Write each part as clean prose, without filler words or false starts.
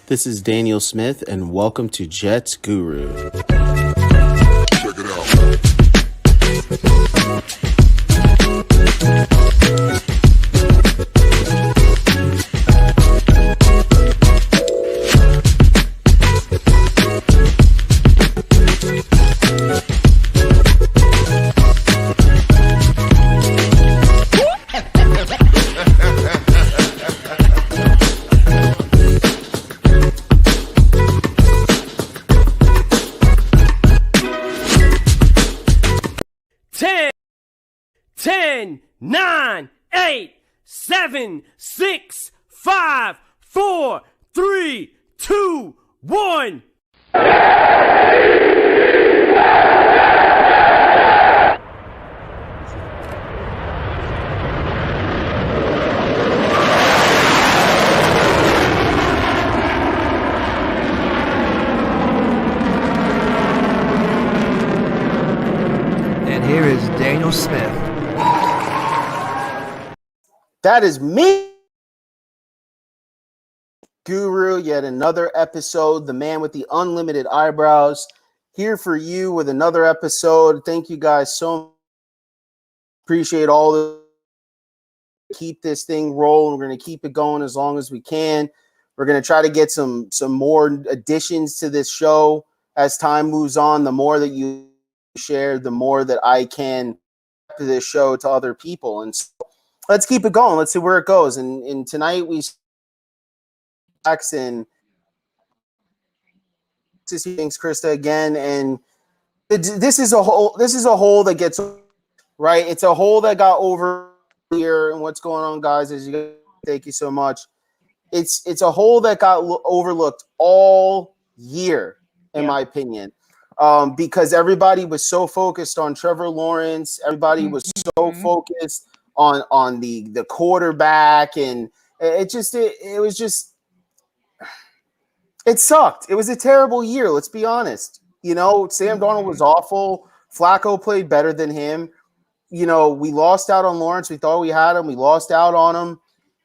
This is Daniel Smith, and welcome to Jets Guru. Check it Ten, 10, 9, 8, 7, 6, 5, 4, 3, 2, 1. And here is Daniel Smith. That is me, Guru. Yet another episode. The man with the unlimited eyebrows here for you with another episode. Thank you guys so much. Appreciate all the keep this thing rolling. We're going to keep it going as long as we can. We're going to try to get some more additions to this show as time moves on. The more that you share, the more that I can to this show to other people. And so let's keep it going. Let's see where it goes. And tonight we and to see things, Krista, again. And this is a hole that gets right. It's a hole that got over here. And what's going on, guys? Thank you so much. It's a hole that got overlooked all year, in my opinion, because everybody was so focused on Trevor Lawrence. Everybody was so focused on the quarterback, and it sucked. It was a terrible year. Let's be honest. You know, Sam Darnold was awful. Flacco played better than him. You know, we lost out on Lawrence. We thought we had him. We lost out on him.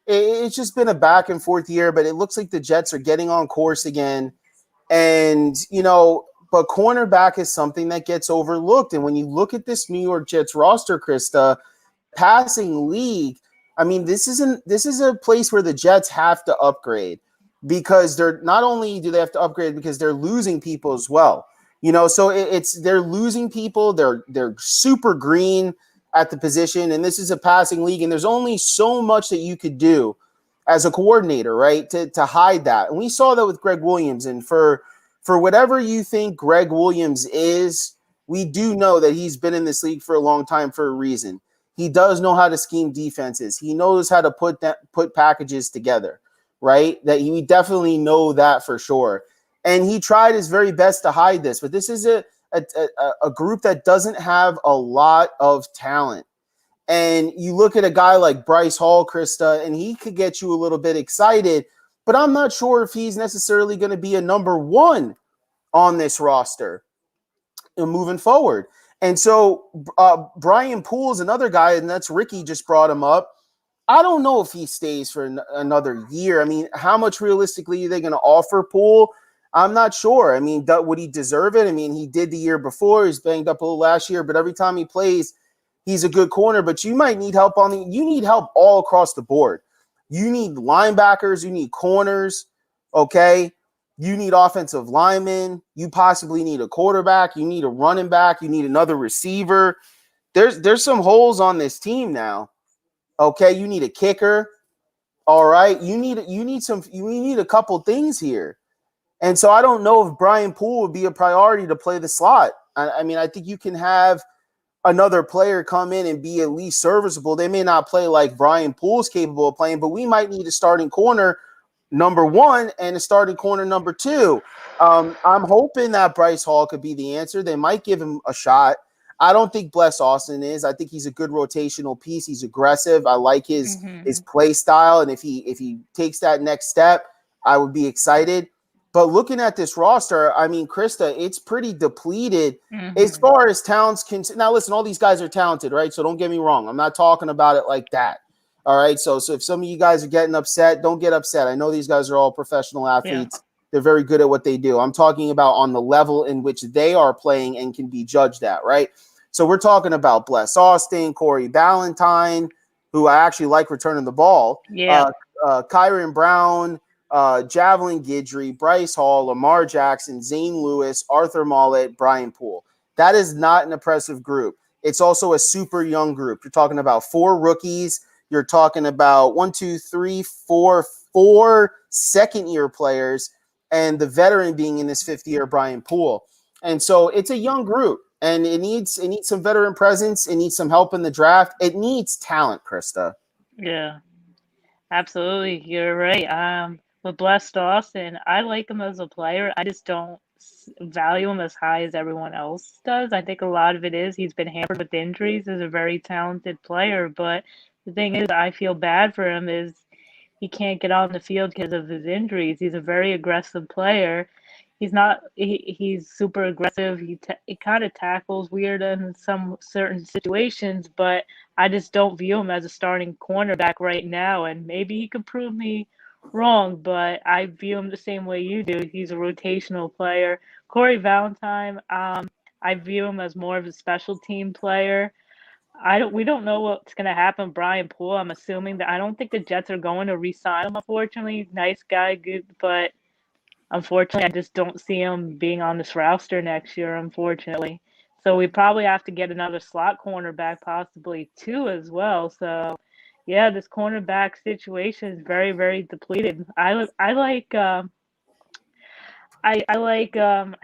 It's just been a back and forth year, but it looks like the Jets are getting on course again. And, you know, but cornerback is something that gets overlooked. And when you look at this New York Jets roster, Krista, passing league, I mean, this is a place where the Jets have to upgrade, because they're not only do they have to upgrade because they're losing people as well. You know, so they're losing people. They're super green at the position, and this is a passing league, and there's only so much that you could do as a coordinator, right, to hide that. And we saw that with Greg Williams. And for whatever you think Greg Williams is, we do know that he's been in this league for a long time for a reason. He does know how to scheme defenses. He knows how to put packages together, right? That we definitely know that for sure. And he tried his very best to hide this, but this is a group that doesn't have a lot of talent. And you look at a guy like Bryce Hall, Krista, and he could get you a little bit excited, but I'm not sure if he's necessarily going to be a number one on this roster moving forward. And so Brian Poole is another guy, and that's Ricky just brought him up. I don't know if he stays for another year. I mean, how much realistically are they going to offer Poole? I'm not sure. I mean, would he deserve it? I mean, he did the year before. He's banged up a little last year, but every time he plays, he's a good corner. But you might need help you need help all across the board. You need linebackers. You need corners. Okay. You need offensive linemen. You possibly need a quarterback. You need a running back. You need another receiver. There's some holes on this team now. Okay. You need a kicker. All right. You need a couple things here. And so I don't know if Brian Poole would be a priority to play the slot. I mean, I think you can have another player come in and be at least serviceable. They may not play like Brian Poole's capable of playing, but we might need a starting corner number one and a starting corner number two. I'm hoping that Bryce Hall could be the answer. They might give him a shot. I don't think Bless Austin is. I think he's a good rotational piece. He's aggressive. I like his play style. And if he takes that next step, I would be excited. But looking at this roster, I mean, Krista, it's pretty depleted as far as talents can. Now, listen, all these guys are talented, right? So don't get me wrong. I'm not talking about it like that. All right. So if some of you guys are getting upset, don't get upset. I know these guys are all professional athletes. Yeah. They're very good at what they do. I'm talking about on the level in which they are playing and can be judged at, right? So we're talking about Bless Austin, Corey Ballantyne, who I actually like returning the ball. Yeah. Kyron Brown, Javelin Guidry, Bryce Hall, Lamar Jackson, Zane Lewis, Arthur Mollett, Brian Poole. That is not an impressive group. It's also a super young group. You're talking about 4 rookies. You're talking about 4 second-year players, and the veteran being in his 5th year, Brian Poole. And so it's a young group, and it needs some veteran presence. It needs some help in the draft. It needs talent, Krista. Yeah, absolutely. You're right. With Blessed Austin, I like him as a player. I just don't value him as high as everyone else does. I think a lot of it is he's been hampered with injuries. He's a very talented player, but the thing is, I feel bad for him is he can't get on the field because of his injuries. He's a very aggressive player. He's super aggressive. He kind of tackles weird in some certain situations, but I just don't view him as a starting cornerback right now. And maybe he could prove me wrong, but I view him the same way you do. He's a rotational player. Corey Ballantyne, I view him as more of a special team player. We don't know what's going to happen. Brian Poole, I'm assuming that I don't think the Jets are going to re-sign him, unfortunately. Nice guy, good, but unfortunately, I just don't see him being on this roster next year, unfortunately. So we probably have to get another slot cornerback, possibly 2 as well. So, yeah, this cornerback situation is very, very depleted. I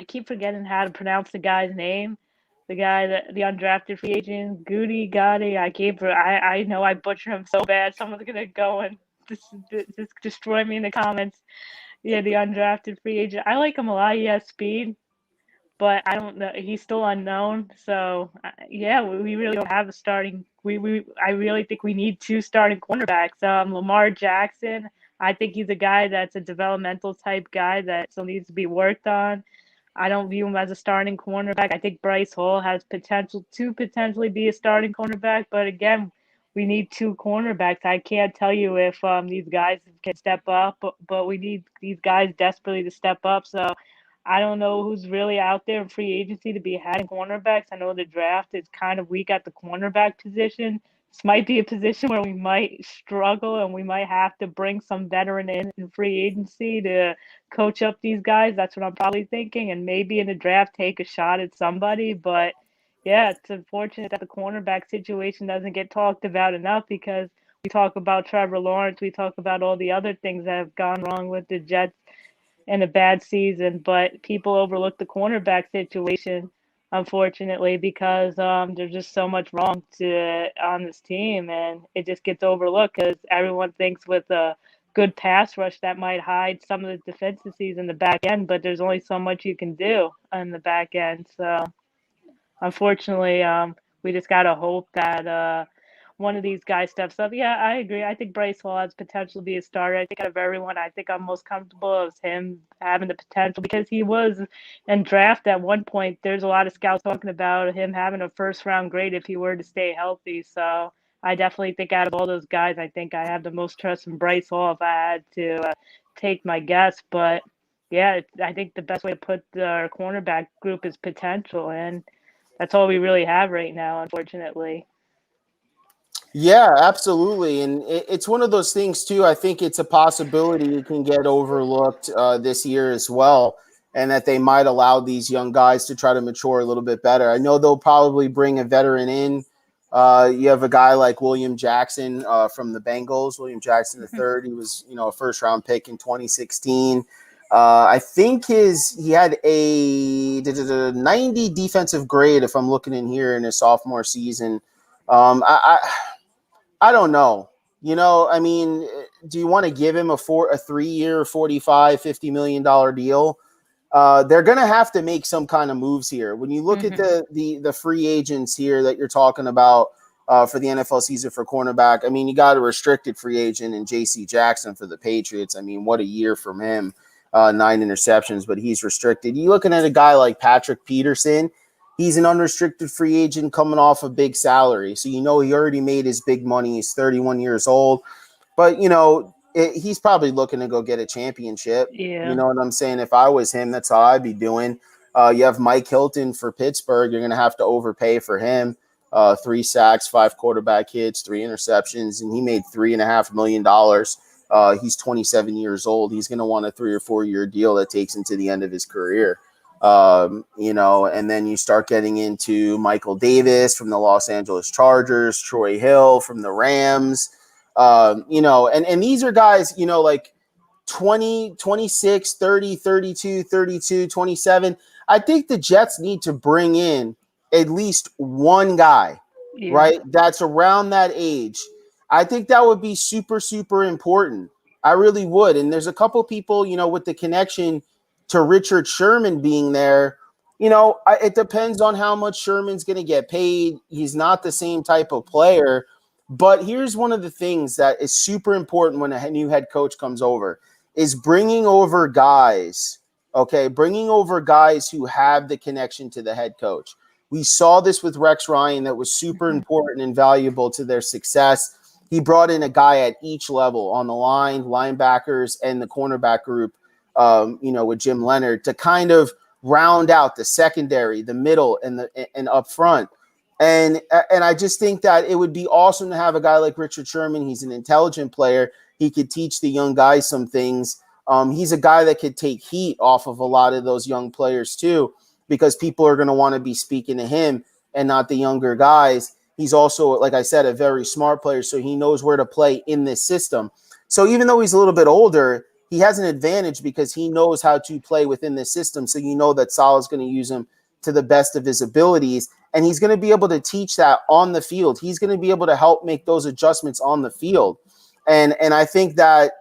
keep forgetting how to pronounce the guy's name. The undrafted free agent, Goody. I know I butcher him so bad. Someone's gonna go and just destroy me in the comments. Yeah, the undrafted free agent. I like him a lot. He has speed, but I don't know. He's still unknown. So yeah, we really don't have a starting. I really think we need 2 starting cornerbacks. Lamar Jackson. I think he's a guy that's a developmental type guy that still needs to be worked on. I don't view him as a starting cornerback. I think Bryce Hall has potential to potentially be a starting cornerback, but again, we need 2 cornerbacks. I can't tell you if these guys can step up, but we need these guys desperately to step up. So I don't know who's really out there in free agency to be having cornerbacks. I know the draft is kind of weak at the cornerback position. This might be a position where we might struggle and we might have to bring some veteran in free agency to coach up these guys. That's what I'm probably thinking. And maybe in the draft, take a shot at somebody. But yeah, it's unfortunate that the cornerback situation doesn't get talked about enough because we talk about Trevor Lawrence. We talk about all the other things that have gone wrong with the Jets in a bad season. But people overlook the cornerback situation, unfortunately, because there's just so much wrong on this team, and it just gets overlooked because everyone thinks with a good pass rush that might hide some of the deficiencies in the back end, but there's only so much you can do on the back end. So unfortunately, we just got to hope that one of these guys steps up. Yeah, I agree. I think Bryce Hall has potential to be a starter. I think out of everyone, I think I'm most comfortable as him having the potential because he was in draft at one point. There's a lot of scouts talking about him having a first-round grade if he were to stay healthy. So I definitely think out of all those guys, I think I have the most trust in Bryce Hall if I had to take my guess. But yeah, I think the best way to put our cornerback group is potential, and that's all we really have right now, unfortunately. Yeah, absolutely. And it's one of those things, too. I think it's a possibility it can get overlooked this year as well, and that they might allow these young guys to try to mature a little bit better. I know they'll probably bring a veteran in. You have a guy like William Jackson from the Bengals, William Jackson III. He was, a first-round pick in 2016. I think he had a 90 defensive grade, if I'm looking in here, in his sophomore season. I don't know. I mean, do you want to give him a 3-year, $45-50 million deal? They're going to have to make some kind of moves here. When you look at the free agents here that you're talking about for the NFL season for cornerback, I mean, you got a restricted free agent in J.C. Jackson for the Patriots. I mean, what a year from him. 9 interceptions, but he's restricted. You're looking at a guy like Patrick Peterson. He's an unrestricted free agent coming off a big salary. So, he already made his big money. He's 31 years old. But, he's probably looking to go get a championship. Yeah. You know what I'm saying? If I was him, that's how I'd be doing. You have Mike Hilton for Pittsburgh. You're going to have to overpay for him. 3 sacks, 5 quarterback hits, 3 interceptions, and he made $3.5 million. He's 27 years old. He's going to want a 3 or 4 year deal that takes him to the end of his career. And then you start getting into Michael Davis from the Los Angeles Chargers, Troy Hill from the Rams, and these are guys, like 20, 26, 30, 32, 32, 27. I think the Jets need to bring in at least one guy, right? That's around that age. I think that would be super, super important. I really would. And there's a couple people, with the connection to Richard Sherman being there. It depends on how much Sherman's going to get paid. He's not the same type of player. But here's one of the things that is super important when a new head coach comes over is bringing over guys, bringing over guys who have the connection to the head coach. We saw this with Rex Ryan that was super important and valuable to their success. He brought in a guy at each level on the line, linebackers, and the cornerback group, with Jim Leonard to kind of round out the secondary, the middle, and up front. And I just think that it would be awesome to have a guy like Richard Sherman. He's an intelligent player. He could teach the young guys some things. He's a guy that could take heat off of a lot of those young players too, because people are going to want to be speaking to him and not the younger guys. He's also, like I said, a very smart player, so he knows where to play in this system. So even though he's a little bit older, he has an advantage because he knows how to play within this system. So that Saleh's going to use him to the best of his abilities. And he's going to be able to teach that on the field. He's going to be able to help make those adjustments on the field. And I think that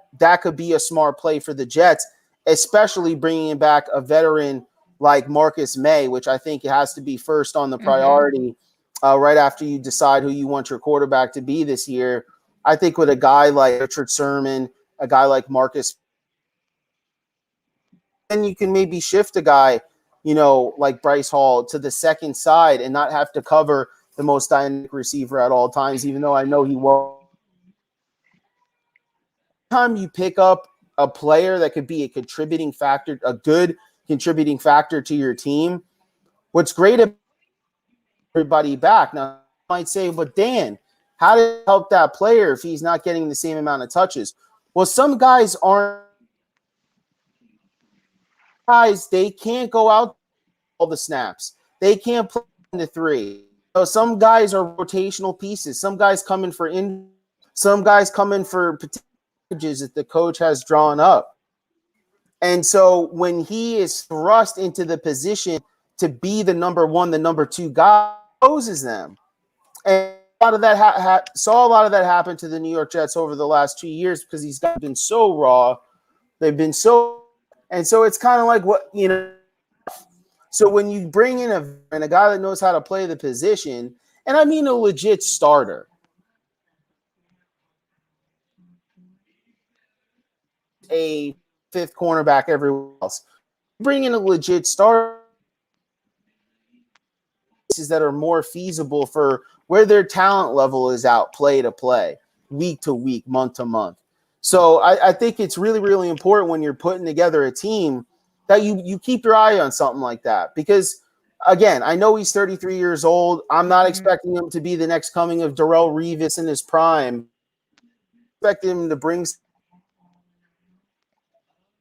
could be a smart play for the Jets, especially bringing back a veteran like Marcus May, which I think has to be first on the priority right after you decide who you want your quarterback to be this year. I think with a guy like Richard Sherman, a guy like Marcus, then you can maybe shift a guy, like Bryce Hall to the second side and not have to cover the most dynamic receiver at all times, even though I know he won't. Time you pick up a player that could be a contributing factor, a good contributing factor to your team, what's great about everybody back. Now, you might say, but Dan, how did it help that player if he's not getting the same amount of touches? Well, some guys aren't. Guys, they can't go out all the snaps. They can't play in the 3. So some guys are rotational pieces. Some guys come in for some guys come in for packages that the coach has drawn up. And so when he is thrust into the position to be the number 1, the number 2 guy, poses them. And a lot of that saw a lot of that happen to the New York Jets over the last 2 years because these guys have been so raw. They've been so. And so it's kind of like so when you bring in a guy that knows how to play the position, and I mean a legit starter, a 5th cornerback everywhere else, bring in a legit starter that are more feasible for where their talent level is out play to play, week to week, month to month. So I think it's really, really important when you're putting together a team that you keep your eye on something like that. Because, again, I know he's 33 years old. I'm not expecting him to be the next coming of Darrelle Revis in his prime. I expect him to bring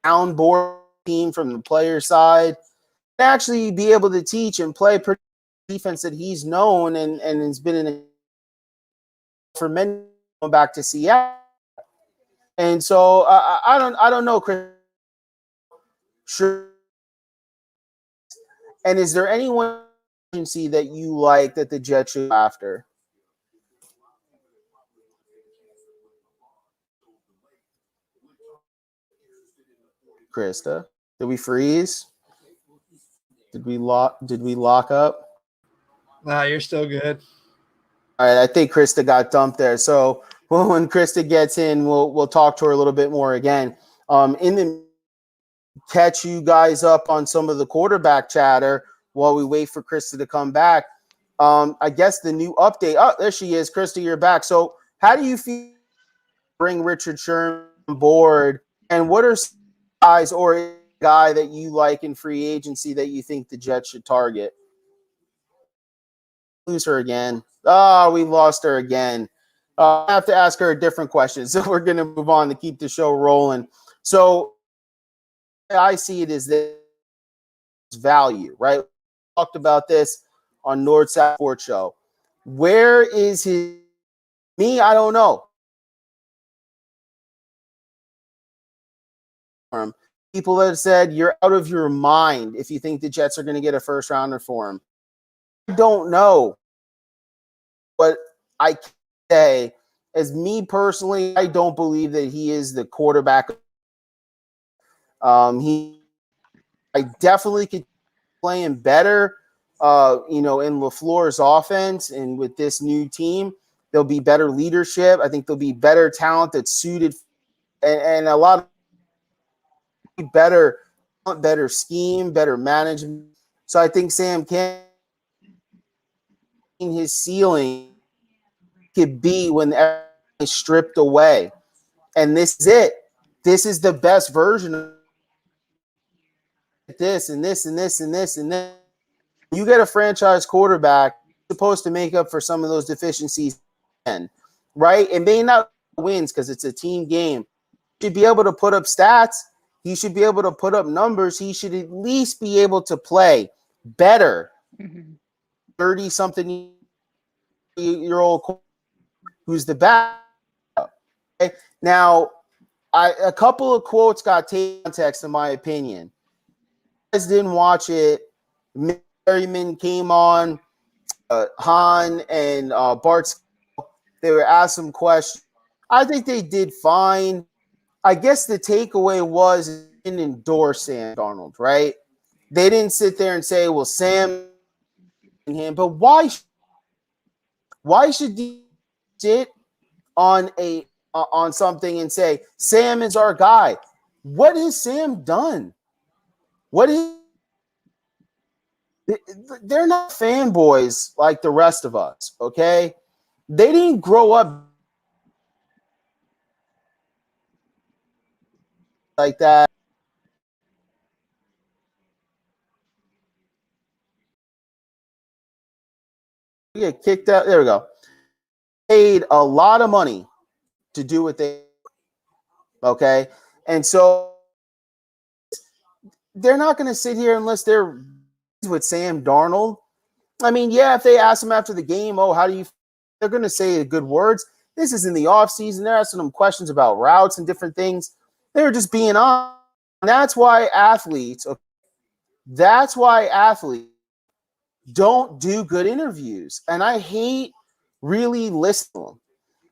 downboard team from the player side and actually be able to teach and play defense that he's known and has been in for many going back to Seattle. And so I don't know, Chris. Sure. And is there anyone agency that you like that the Jets should go after? Krista, did we freeze? Did we lock up? Nah, you're still good. All right, I think Krista got dumped there. So when Krista gets in, we'll talk to her a little bit more again. In the catch you guys up on some of the quarterback chatter. while we wait for Krista to come back. I guess the new update. Oh, there she is. Krista, you're back. So how do you feel bring Richard Sherman on board? And what are guys or a guy that you like in free agency that you think the Jets should target? Lose her again. Oh, we lost her again. I have to ask her a different question. So we're going to move on to keep the show rolling. So I see it as this value, right? We talked about this on North South Sports Show. Where is his? Me, I don't know. People have said you're out of your mind if you think the Jets are going to get a first rounder for him. I don't know. But I can say, as me personally, I don't believe that he is the quarterback. I definitely could play him better, in LaFleur's offense and with this new team. There'll be better leadership. I think there'll be better talent that's suited and a lot of better scheme, better management. So I think Sam Campbell, his ceiling could be when everything is stripped away. And this is it. This is the best version of this and this and this and this and this. You get a franchise quarterback supposed to make up for some of those deficiencies, right? It may not wins because it's a team game. He should be able to put up stats. He should be able to put up numbers. He should at least be able to play better. 30-something-year-old who's the back. Okay? Now, a couple of quotes got taken context, in my opinion. You guys didn't watch it. Merriman came on, Han and Bart. They were asked some questions. I think they did fine. I guess the takeaway was they didn't endorse Sam Darnold, right? They didn't sit there and say, well, Sam and him, but why should they sit on something and say, Sam is our guy? What has Sam done? They're not fanboys like the rest of us, okay? They didn't grow up like that. We get kicked out. There we go. Paid a lot of money to do what they, okay? And so they're not going to sit here unless they're with Sam Darnold. I mean, yeah, if they ask him after the game, oh, how do you, they're going to say good words. This is in the offseason. They're asking them questions about routes and different things. They were just being on. And that's why athletes don't do good interviews. And I hate really listening to them.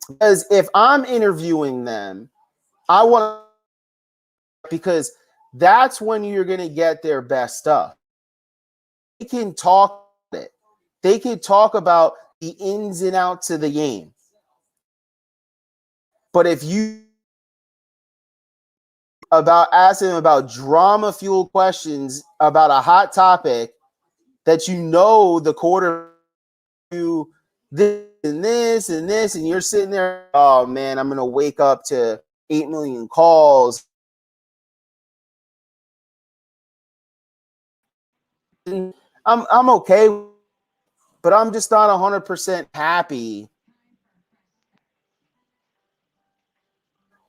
Because if I'm interviewing them, I want to, because that's when you're going to get their best stuff. They can talk it. They can talk about the ins and outs of the game. But if you ask them about drama-fueled questions about a hot topic that you know the quarter to this and this and this, and you're sitting there, oh man, I'm gonna wake up to 8 million calls. And I'm okay, but I'm just not 100% happy.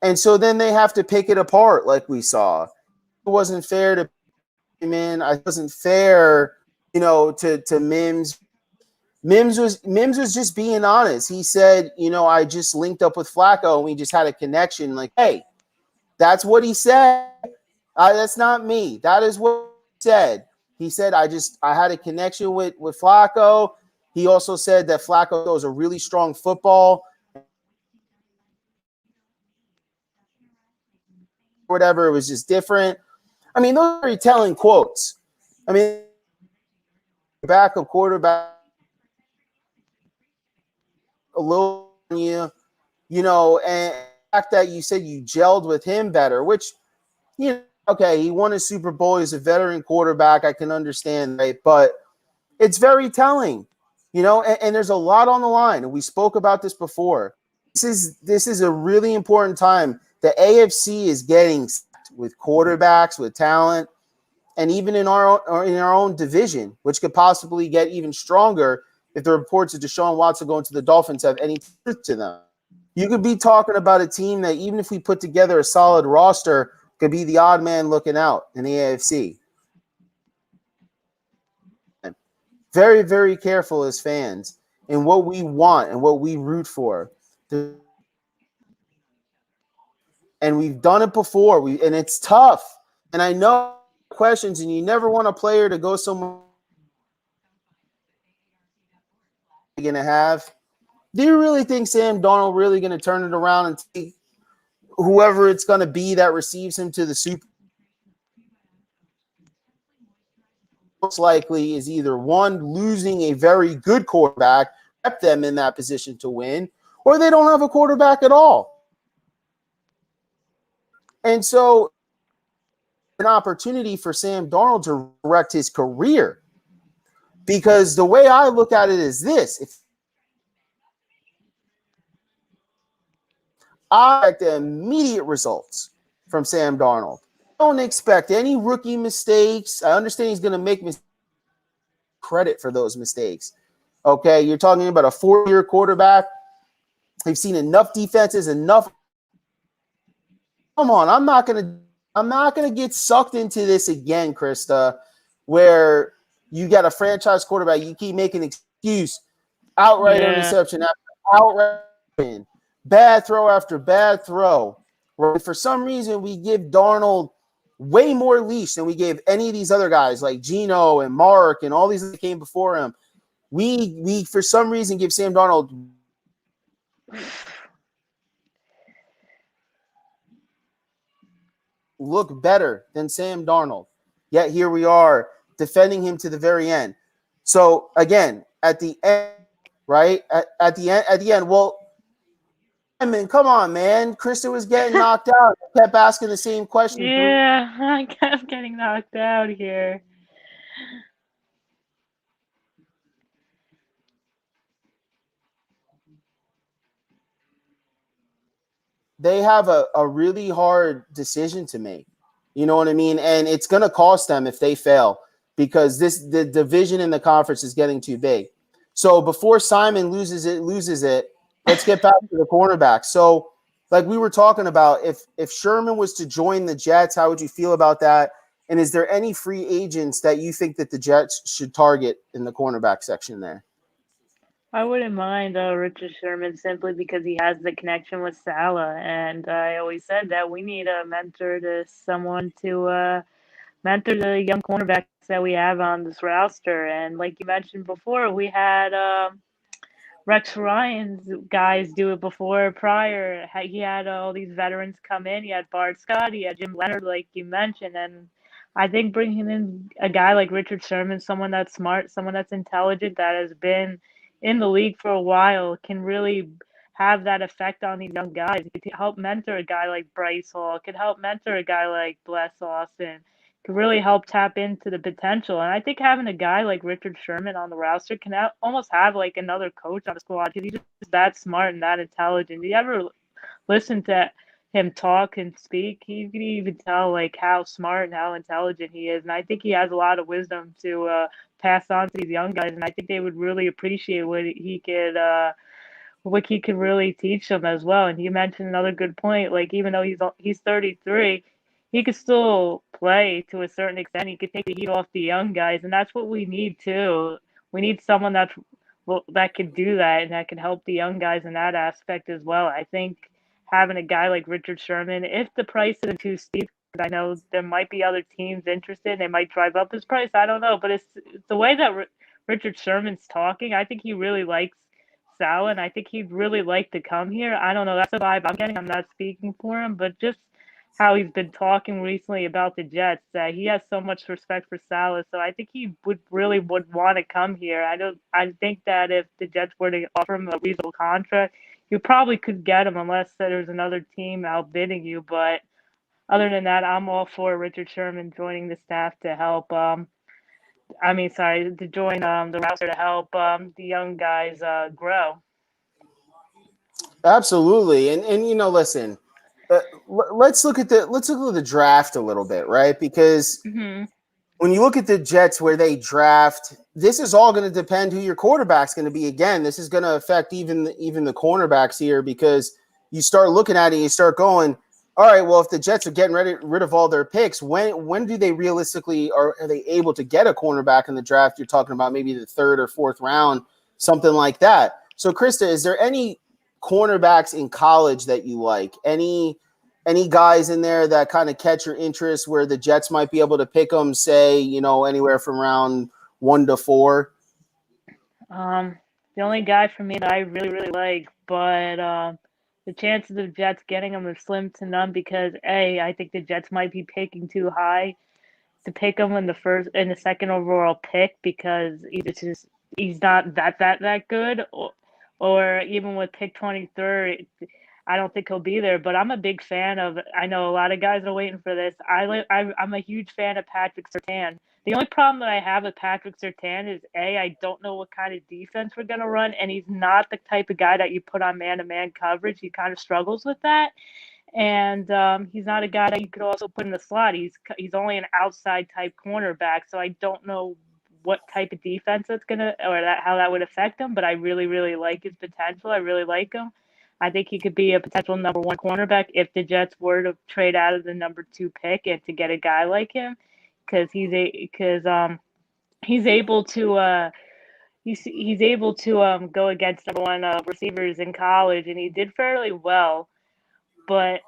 And so then they have to pick it apart, like we saw. It wasn't fair to him in. It wasn't fair, to Mims. Mims was just being honest. He said, I just linked up with Flacco and we just had a connection. Like, hey, that's what he said. That's not me. That is what he said. He said, I had a connection with Flacco. He also said that Flacco throws a really strong football. Whatever, it was just different. I mean, those are very telling quotes. I mean, backup quarterback, a little, and the fact that you said you gelled with him better, which, okay, he won a Super Bowl. He's a veteran quarterback. I can understand, right? But It's very telling, and there's a lot on the line. And we spoke about this before. This is a really important time. The AFC is getting with quarterbacks, with talent, and even in our own division, which could possibly get even stronger if the reports of Deshaun Watson going to the Dolphins have any truth to them. You could be talking about a team that, even if we put together a solid roster, could be the odd man looking out in the AFC. Very, very careful as fans in what we want and what we root for. And we've done it before. And it's tough. And I know questions, and you never want a player to go somewhere you're going to have. Do you really think Sam Darnold really going to turn it around and take whoever it's going to be that receives him to the Super Bowl? Most likely is either one, losing a very good quarterback, kept them in that position to win, or they don't have a quarterback at all. And so an opportunity for Sam Darnold to direct his career, because the way I look at it is this: if I expect the immediate results from Sam Darnold, don't expect any rookie mistakes. I understand he's going to make credit for those mistakes. Okay, you're talking about a 4-year quarterback. They've seen enough defenses, enough. Come on, I'm not gonna get sucked into this again, Krista, where you got a franchise quarterback. You keep making excuse, outright interception after outright, bad throw after bad throw. Right? For some reason, we give Darnold way more leash than we gave any of these other guys like Geno and Mark and all these that came before him. We for some reason give Sam Darnold look better than Sam Darnold. Yet here we are defending him to the very end. So again, at the end, right? At the end, well, I mean, come on, man. Krista was getting knocked out. I kept asking the same question. Yeah, I kept getting knocked out here. They have a really hard decision to make. You know what I mean? And it's going to cost them if they fail, because the division in the conference is getting too big. So before Simon loses it, let's get back to the cornerback. So like we were talking about, if Sherman was to join the Jets, how would you feel about that? And is there any free agents that you think that the Jets should target in the cornerback section there? I wouldn't mind Richard Sherman simply because he has the connection with Salah, and I always said that we need a mentor to someone to mentor the young cornerbacks that we have on this roster. And like you mentioned before, we had Rex Ryan's guys do it before. Prior, he had all these veterans come in. He had Bart Scott, he had Jim Leonard, like you mentioned, and I think bringing in a guy like Richard Sherman, someone that's smart, someone that's intelligent, that has been in the league for a while, can really have that effect on these young guys. It could help mentor a guy like Bryce Hall. It could help mentor a guy like Bless Austin. Could really help tap into the potential. And I think having a guy like Richard Sherman on the roster can almost have like another coach on the squad, because he's just that smart and that intelligent. Do you ever listen to him talk and speak? You can even tell like how smart and how intelligent he is. And I think he has a lot of wisdom to pass on to these young guys. And I think they would really appreciate what he could really teach them as well. And you mentioned another good point. Like, even though he's 33, he could still play to a certain extent. He could take the heat off the young guys, and that's what we need too. We need someone that can do that and that can help the young guys in that aspect as well. I think having a guy like Richard Sherman, if the price isn't too steep, because I know there might be other teams interested, they might drive up his price. I don't know, but it's the way that Richard Sherman's talking. I think he really likes Salah, and I think he'd really like to come here. I don't know. That's the vibe I'm getting. I'm not speaking for him, but just how he's been talking recently about the Jets, that he has so much respect for Salah. So I think he would want to come here. I think that if the Jets were to offer him a reasonable contract, you probably could get him, unless there's another team outbidding you. But other than that, I'm all for Richard Sherman joining the staff to help I mean, sorry, to join the roster to help the young guys grow. Absolutely. And listen, let's look at the draft a little bit, right? Because Hmm. when you look at the Jets where they draft, this is all going to depend who your quarterback's going to be. Again, this is going to affect even the cornerbacks here, because you start looking at it and you start going, all right, well, if the Jets are getting rid of all their picks, when do they realistically are they able to get a cornerback in the draft? You're talking about maybe the third or fourth round, something like that. So, Krista, is there any cornerbacks in college that you like? Any guys in there that kind of catch your interest where the Jets might be able to pick them, say, anywhere from round 1 to 4? The only guy for me that I really, really like, but the chances of Jets getting him are slim to none because I think the Jets might be picking too high to pick him in the second overall pick because he's not that good, or even with pick 23rd, I don't think he'll be there. But I'm a big fan of. I know a lot of guys are waiting for this. I'm a huge fan of Patrick Surtain. The only problem that I have with Patrick Surtain is I don't know what kind of defense we're gonna run, and he's not the type of guy that you put on man-to-man coverage. He kind of struggles with that, and he's not a guy that you could also put in the slot. He's only an outside type cornerback, so I don't know what type of defense that's gonna how that would affect him. But I really, really like his potential. I really like him. I think he could be a potential number one cornerback if the Jets were to trade out of the number 2 pick and to get a guy like him, because he's able to he's able to go against number one receivers in college, and he did fairly well. But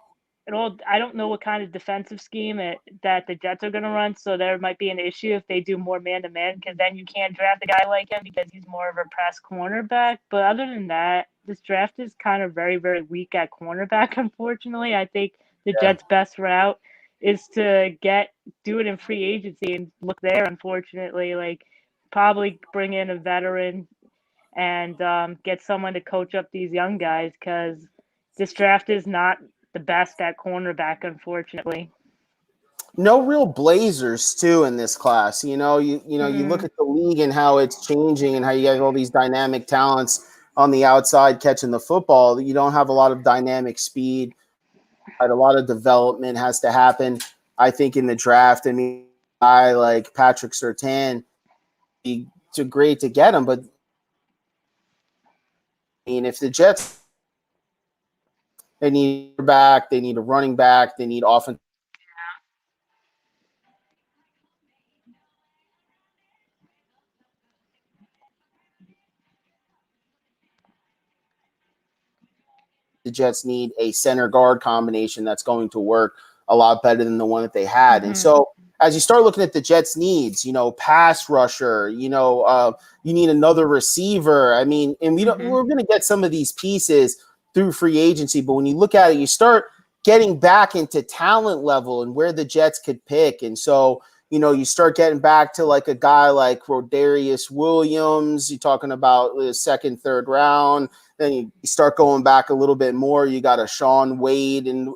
I don't know what kind of defensive scheme that the Jets are going to run, so there might be an issue if they do more man-to-man, because then you can't draft a guy like him because he's more of a press cornerback. But other than that, this draft is kind of very, very weak at cornerback, unfortunately. I think the Yeah. Jets' best route is to do it in free agency and look there, unfortunately. Like, probably bring in a veteran and get someone to coach up these young guys, because this draft is not the best at cornerback, unfortunately. No real blazers too in this class. You look at the league and how it's changing and how you got all these dynamic talents on the outside catching the football. You don't have a lot of dynamic speed. A lot of development has to happen, I think, in the draft. I mean, a guy like Patrick Surtain, it's great to get him, but I mean, if the Jets, they need a back, they need a running back, they need offense. The Jets need a center guard combination that's going to work a lot better than the one that they had. Mm-hmm. And so as you start looking at the Jets' needs, pass rusher, you need another receiver. I mean, and we're going to get some of these pieces through free agency, but when you look at it, you start getting back into talent level and where the Jets could pick. And so, you start getting back to like a guy like Rodarius Williams. You're talking about the second, third round. Then you start going back a little bit more. You got a Sean Wade and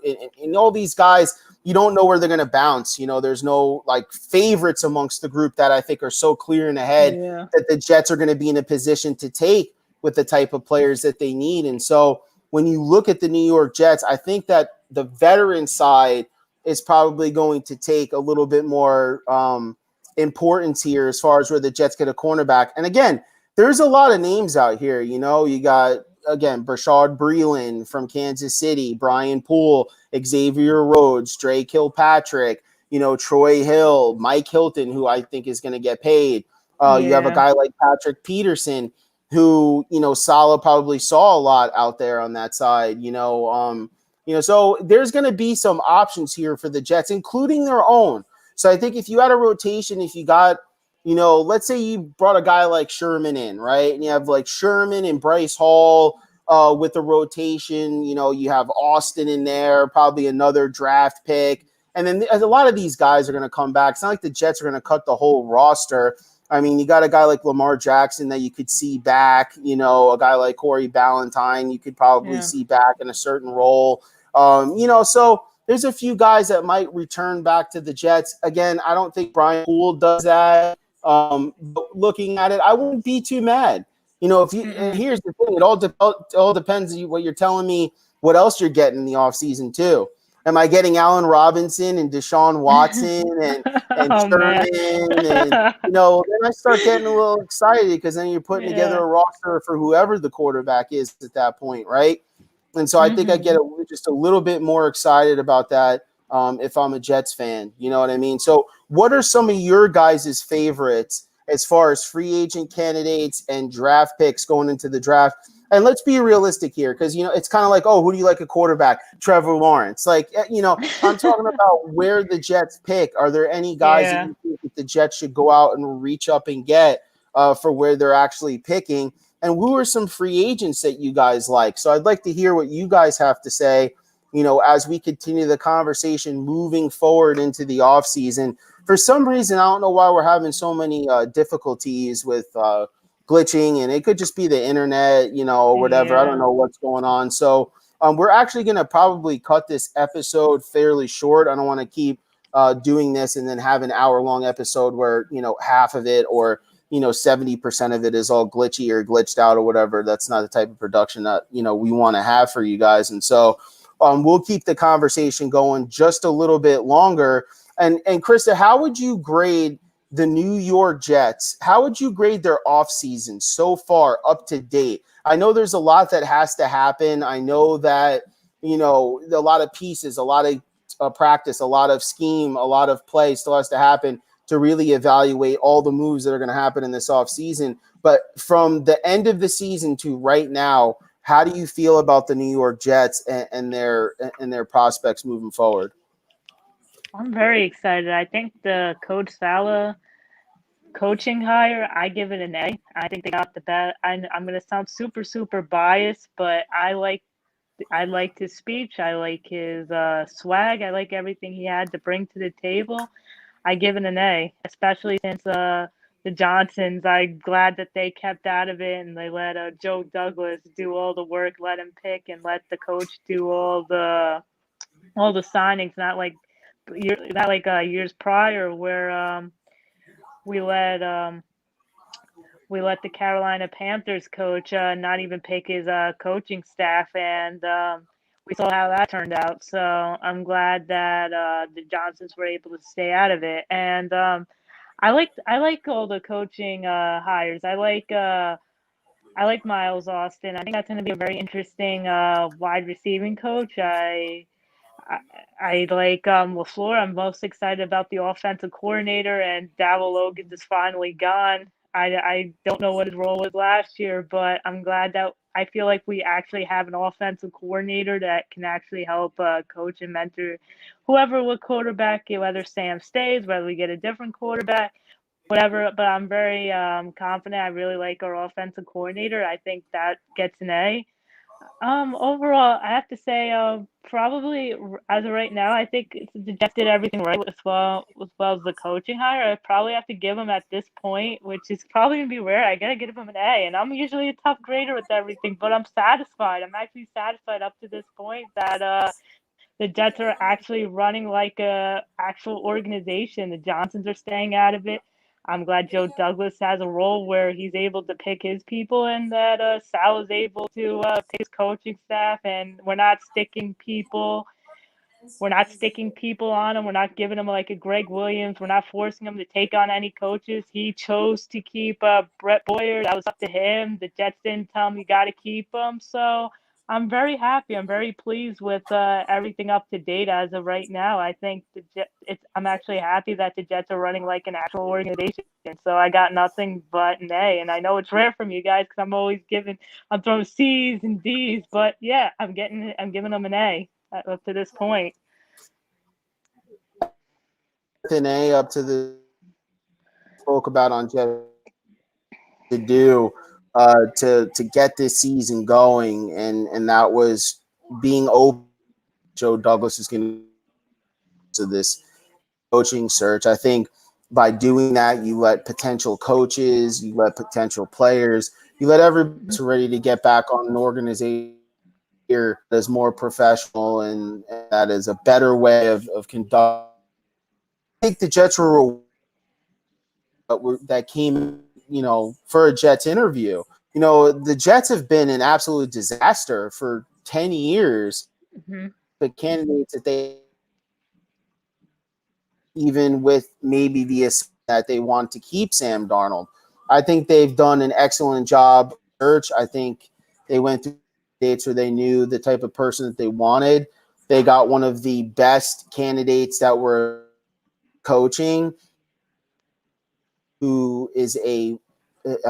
all these guys. You don't know where they're going to bounce. There's no like favorites amongst the group that I think are so clear in the head that the Jets are going to be in a position to take with the type of players that they need. And so when you look at the New York Jets, I think that the veteran side is probably going to take a little bit more importance here as far as where the Jets get a cornerback. And again, there's a lot of names out here. You got, again, Brashad Breeland from Kansas City, Brian Poole, Xavier Rhodes, Dre Kilpatrick, Troy Hill, Mike Hilton, who I think is going to get paid. You have a guy like Patrick Peterson, who, Saleh probably saw a lot out there on that side, so there's going to be some options here for the Jets, including their own. So I think if you had a rotation, if you got, let's say you brought a guy like Sherman in, right? And you have like Sherman and Bryce Hall with the rotation. You have Austin in there, probably another draft pick. And then a lot of these guys are going to come back. It's not like the Jets are going to cut the whole roster. I mean, you got a guy like Lamar Jackson that you could see back, a guy like Corey Ballantyne you could probably see back in a certain role. So there's a few guys that might return back to the Jets. Again, I don't think Brian Poole does that. But looking at it, I wouldn't be too mad. You know, if you and here's the thing, it all depends on what you're telling me. What else you're getting in the offseason too? Am I getting Allen Robinson and Deshaun Watson and Oh man. Sherman and then I start getting a little excited because then you're putting together Yeah. a roster for whoever the quarterback is at that point, right? And so I think I get just a little bit more excited about that if I'm a Jets fan. You know what I mean? So what are some of your guys' favorites as far as free agent candidates and draft picks going into the draft? And let's be realistic here because, it's kind of like, oh, who do you like a quarterback? Trevor Lawrence. Like, I'm talking about where the Jets pick. Are there any guys that you think that the Jets should go out and reach up and get for where they're actually picking? And who are some free agents that you guys like? So I'd like to hear what you guys have to say, as we continue the conversation moving forward into the offseason. For some reason, I don't know why we're having so many difficulties with glitching, and it could just be the internet, or whatever. I don't know what's going on. So we're actually going to probably cut this episode fairly short. I don't want to keep doing this and then have an hour-long episode where, half of it or 70% of it is all glitchy or glitched out or whatever. That's not the type of production that, we want to have for you guys. And so we'll keep the conversation going just a little bit longer. And Krista, how would you grade the New York Jets? How would you grade their offseason so far up to date? I know there's a lot that has to happen. I know that, a lot of pieces, a lot of practice, a lot of scheme, a lot of play still has to happen to really evaluate all the moves that are going to happen in this offseason. But from the end of the season to right now, how do you feel about the New York Jets and their prospects moving forward? I'm very excited. I think the Coach Salah coaching hire, I give it an A. I think they got the best. I'm going to sound super, super biased, but I liked his speech. I like his swag. I like everything he had to bring to the table. I give it an A, especially since the Johnsons. I'm glad that they kept out of it and they let Joe Douglas do all the work, let him pick, and let the coach do all the signings. Not like years prior where we let the Carolina Panthers coach not even pick his coaching staff, and we saw how that turned out. So I'm glad that the Johnsons were able to stay out of it. And I like all the coaching hires. I like Miles Austin. I think that's going to be a very interesting wide receiving coach. I like LaFleur. I'm most excited about the offensive coordinator, and Darrell Logan is finally gone. I don't know what his role was last year, but I'm glad that I feel like we actually have an offensive coordinator that can actually help coach and mentor whoever will quarterback, whether Sam stays, whether we get a different quarterback, whatever. But I'm very confident. I really like our offensive coordinator. I think that gets an A. Overall, I have to say, probably as of right now, I think the Jets did everything right as well as the coaching hire. I probably have to give them at this point, which is probably gonna be rare. I gotta give them an A, and I'm usually a tough grader with everything, but I'm satisfied. I'm actually satisfied up to this point that the Jets are actually running like a actual organization. The Johnsons are staying out of it. I'm glad Joe Douglas has a role where he's able to pick his people, and that Sal is able to pick his coaching staff, and we're not sticking people. We're not sticking people on him. We're not giving him like a Greg Williams. We're not forcing him to take on any coaches. He chose to keep Brett Boyer. That was up to him. The Jets didn't tell him you got to keep him. So I'm very happy. I'm very pleased with everything up to date as of right now. I think I'm actually happy that the Jets are running like an actual organization. So I got nothing but an A. And I know it's rare from you guys because I'm throwing C's and D's. But yeah, I'm giving them an A up to this point. An A up to the spoke about on Jet to do to get this season going, and that was being open. Joe Douglas is going to this coaching search. I think by doing that, you let potential coaches, you let potential players, you let everybody ready to get back on an organization here that's more professional and that is a better way of conducting. I think the Jets were that came, for a Jets interview. The Jets have been an absolute disaster for 10 years. Hmm. The candidates that they, even with maybe the that they want to keep Sam Darnold, I think they've done an excellent job. Search. I think they went through dates where they knew the type of person that they wanted. They got one of the best candidates that were coaching, who is a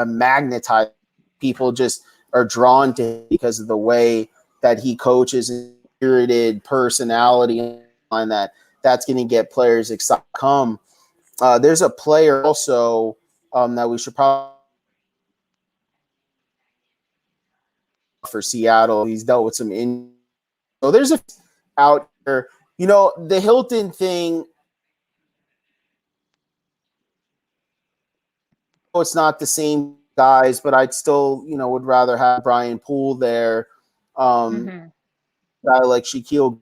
magnetized. People just are drawn to him because of the way that he coaches, spirited personality, and that's going to get players excited. There's a player also that we should probably for Seattle. He's dealt with some injuries. So there's a out there. The Hilton thing. It's not the same guys, but I'd still, would rather have Brian Poole there. Guy like Shaquille,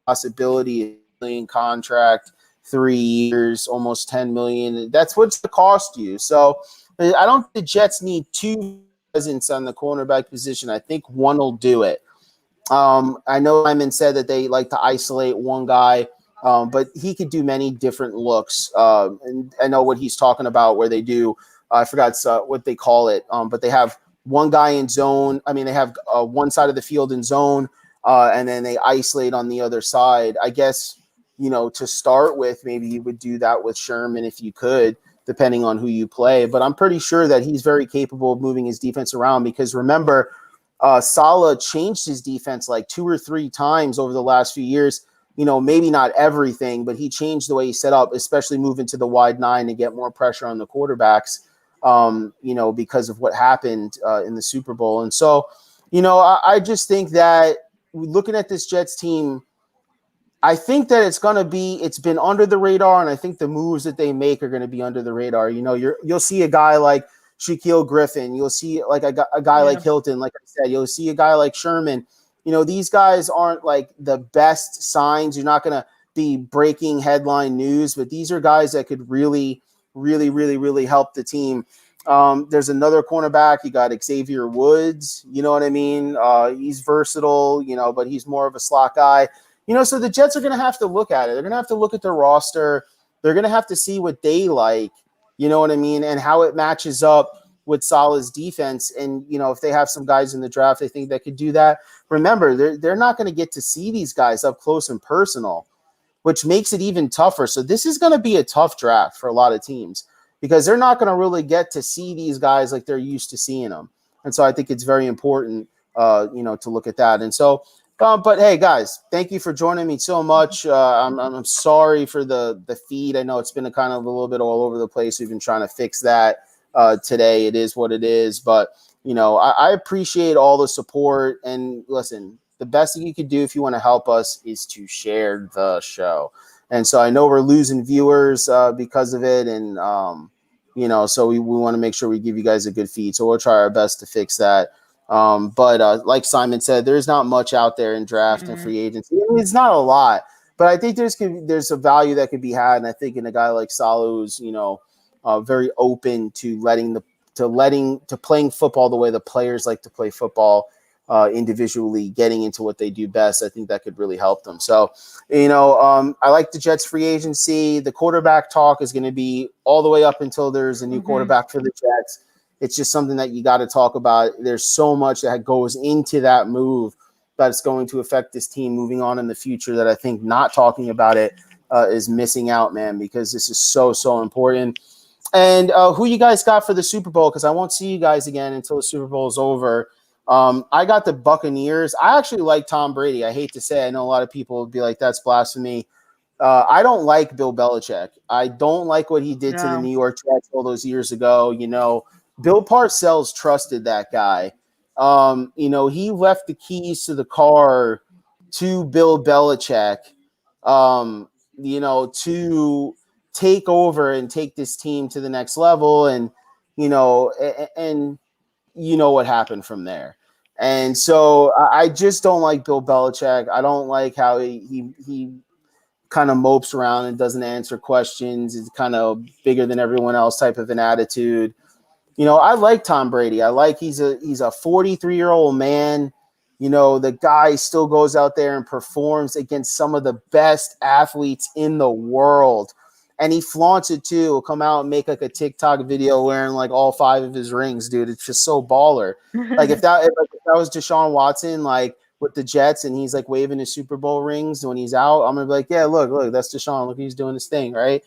possibility million contract, 3 years, almost 10 million. That's what's to cost you. So I don't think the Jets need two presence on the cornerback position. I think one will do it. I know Lyman said that they like to isolate one guy, but he could do many different looks. And I know what he's talking about where they do, I forgot what they call it, but they have one guy in zone. I mean, they have one side of the field in zone, and then they isolate on the other side. I guess, to start with, maybe you would do that with Sherman if you could, depending on who you play. But I'm pretty sure that he's very capable of moving his defense around because remember, Saleh changed his defense like 2 or 3 times over the last few years. Maybe not everything, but he changed the way he set up, especially moving to the wide 9 to get more pressure on the quarterbacks, because of what happened in the Super Bowl. And so, I just think that looking at this Jets team, I think that it's been under the radar, and I think the moves that they make are going to be under the radar. You'll see a guy like Shaquille Griffin. You'll see like a guy like Hilton. Like I said, you'll see a guy like Sherman. These guys aren't like the best signs. You're not going to be breaking headline news, but these are guys that could really, really, really, really help the team. There's another cornerback. You got Xavier Woods. You know what I mean? He's versatile, but he's more of a slot guy. So the Jets are going to have to look at it. They're going to have to look at their roster. They're going to have to see what they like, you know what I mean, and how it matches up with Saleh's defense. And, if they have some guys in the draft, they think that could do that. Remember, they're not going to get to see these guys up close and personal, which makes it even tougher. So this is going to be a tough draft for a lot of teams because they're not going to really get to see these guys like they're used to seeing them. And so I think it's very important, to look at that. And so, but hey, guys, thank you for joining me so much. I'm sorry for the feed. I know it's been a little bit all over the place. We've been trying to fix that today. It is what it is. But, I appreciate all the support. And listen, the best thing you could do if you want to help us is to share the show. And so I know we're losing viewers because of it. And, so we want to make sure we give you guys a good feed. So we'll try our best to fix that. But like Simon said, there's not much out there in draft and free agency. I mean, it's not a lot, but I think there's a value that could be had. And I think in a guy like Saleh, who's, very open to playing football the way the players like to play football, individually, getting into what they do best. I think that could really help them. So, I like the Jets free agency. The quarterback talk is going to be all the way up until there's a new quarterback for the Jets. It's just something that you got to talk about. There's so much that goes into that move that's going to affect this team moving on in the future that I think not talking about it is missing out, man, because this is so, so important. And who you guys got for the Super Bowl? Because I won't see you guys again until the Super Bowl is over. I got the Buccaneers. I actually like Tom Brady. I hate to say, I know a lot of people would be like, that's blasphemy. I don't like Bill Belichick. I don't like what he did to the New York Jets all those years ago. Bill Parcells trusted that guy. He left the keys to the car to Bill Belichick, to take over and take this team to the next level. And, what happened from there. And so I just don't like Bill Belichick. I don't like how he kind of mopes around and doesn't answer questions. Is kind of bigger than everyone else type of an attitude. You know, I like Tom Brady. I like he's a 43-year-old man. You know, the guy still goes out there and performs against some of the best athletes in the world. And he flaunts it too. He'll come out and make like a TikTok video wearing like all 5 of his rings, dude. It's just so baller. Like if that was Deshaun Watson, like with the Jets, and he's like waving his Super Bowl rings when he's out, I'm gonna be like, yeah, look, that's Deshaun. Look, he's doing his thing, right?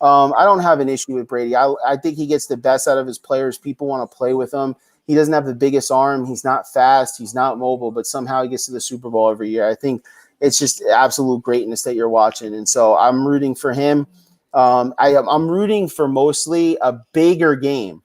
I don't have an issue with Brady. I think he gets the best out of his players. People want to play with him. He doesn't have the biggest arm. He's not fast. He's not mobile, but somehow he gets to the Super Bowl every year. I think it's just absolute greatness that you're watching. And so I'm rooting for him. I'm rooting for mostly a bigger game.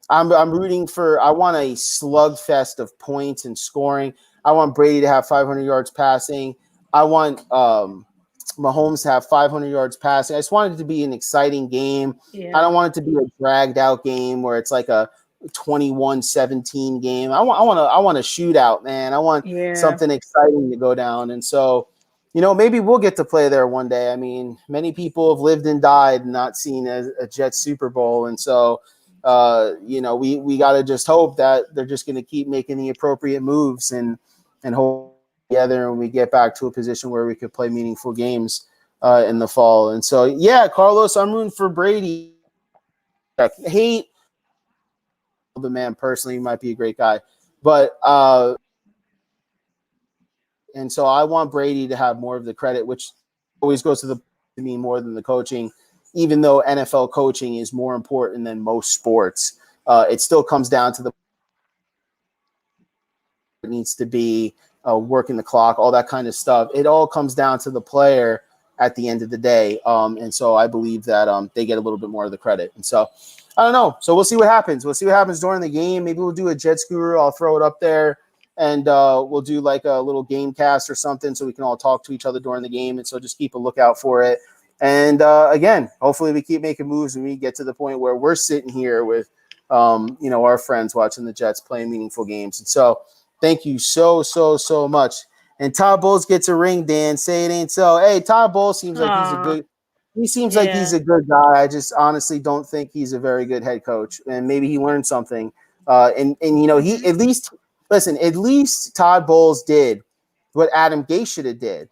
I'm rooting for – I want a slugfest of points and scoring. I want Brady to have 500 yards passing. I want Mahomes to have 500 yards passing. I just want it to be an exciting game. Yeah. I don't want it to be a dragged out game where it's like a 21-17 game. I want a shootout, man. I want something exciting to go down. And so, you know, maybe we'll get to play there one day. I mean, many people have lived and died not seeing a Jets Super Bowl. And so, you know, we got to just hope that they're just going to keep making the appropriate moves and hold together, and we get back to a position where we could play meaningful games in the fall. And so, yeah, Carlos, I'm rooting for Brady. I hate the man personally. He might be a great guy, but and so I want Brady to have more of the credit, which always goes to me more than the coaching, even though NFL coaching is more important than most sports. It still comes down to it needs to be working the clock, all that kind of stuff. It all comes down to the player at the end of the day. And so I believe that they get a little bit more of the credit. And so I don't know. So we'll see what happens. We'll see what happens during the game. Maybe we'll do a Jets Guru. I'll throw it up there, and we'll do like a little game cast or something so we can all talk to each other during the game. And so just keep a lookout for it. And again, hopefully we keep making moves and we get to the point where we're sitting here with, you know, our friends watching the Jets playing meaningful games. And so thank you so much. And Todd Bowles gets a ring, Dan. Say it ain't so. Hey, Todd Bowles seems like he's a good – he seems like he's a good guy. I just honestly don't think he's a very good head coach. And maybe he learned something. And you know, he at least – listen, at least Todd Bowles did what Adam Gase should have did,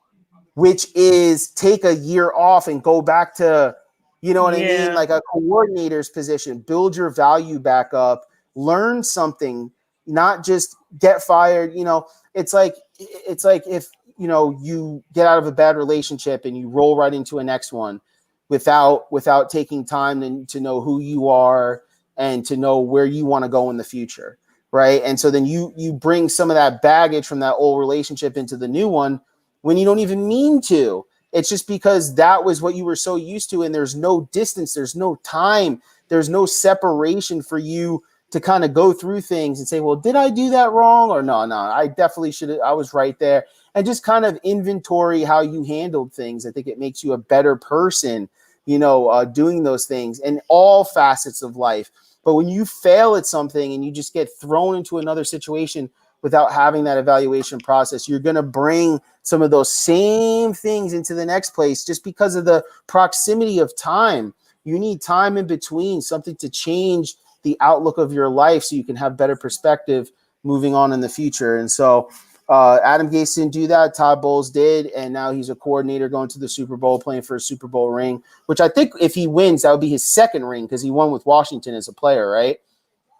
which is take a year off and go back to, you know what I mean, like a coordinator's position, build your value back up, learn something, not just get fired. You know, it's like if, you know, you get out of a bad relationship and you roll right into a next one without taking time to know who you are and to know where you want to go in the future. Right. And so then you bring some of that baggage from that old relationship into the new one when you don't even mean to. It's just because that was what you were so used to, and there's no distance, there's no time, there's no separation for you to kind of go through things and say, well, did I do that wrong? Or no, I definitely should have. I was right there. And just kind of inventory how you handled things. I think it makes you a better person, you know, doing those things in all facets of life. But when you fail at something and you just get thrown into another situation without having that evaluation process, you're going to bring some of those same things into the next place just because of the proximity of time. You need time in between, something to change the outlook of your life so you can have better perspective moving on in the future. And so Adam Gase didn't do that. Todd Bowles did. And now he's a coordinator going to the Super Bowl, playing for a Super Bowl ring, which I think if he wins, that would be his second ring because he won with Washington as a player, right?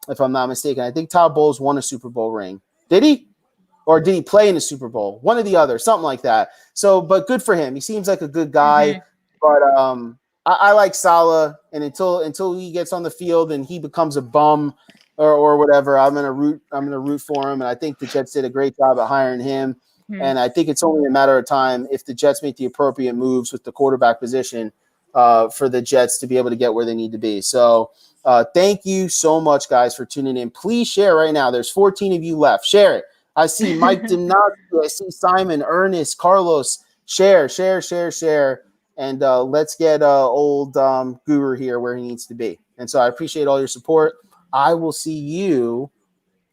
If I'm not mistaken. I think Todd Bowles won a Super Bowl ring. Did he? Or did he play in the Super Bowl? One or the other, something like that. So, but good for him. He seems like a good guy. Mm-hmm. But I like Saleh, and until he gets on the field and he becomes a bum or whatever, I'm gonna root for him. And I think the Jets did a great job at hiring him. Mm-hmm. And I think it's only a matter of time if the Jets make the appropriate moves with the quarterback position for the Jets to be able to get where they need to be. So thank you so much, guys, for tuning in. Please share right now. There's 14 of you left. Share it. I see Mike Dimnazzi. I see Simon, Ernest, Carlos. Share. And let's get old Guru here where he needs to be. And so I appreciate all your support. I will see you.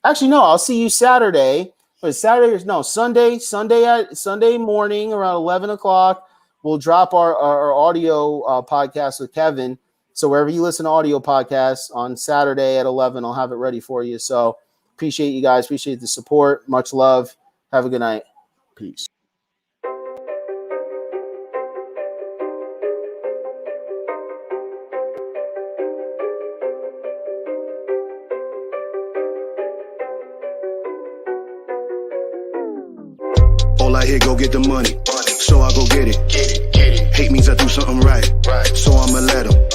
Actually, no, I'll see you Saturday. But Sunday morning around 11 o'clock. we'll drop our audio podcast with Kevin. So wherever you listen to audio podcasts on Saturday at 11, I'll have it ready for you. So appreciate you guys. Appreciate the support. Much love. Have a good night. Peace. All I hear, go get the money. So I go get it. Hate means I do something right. So I'ma let 'em.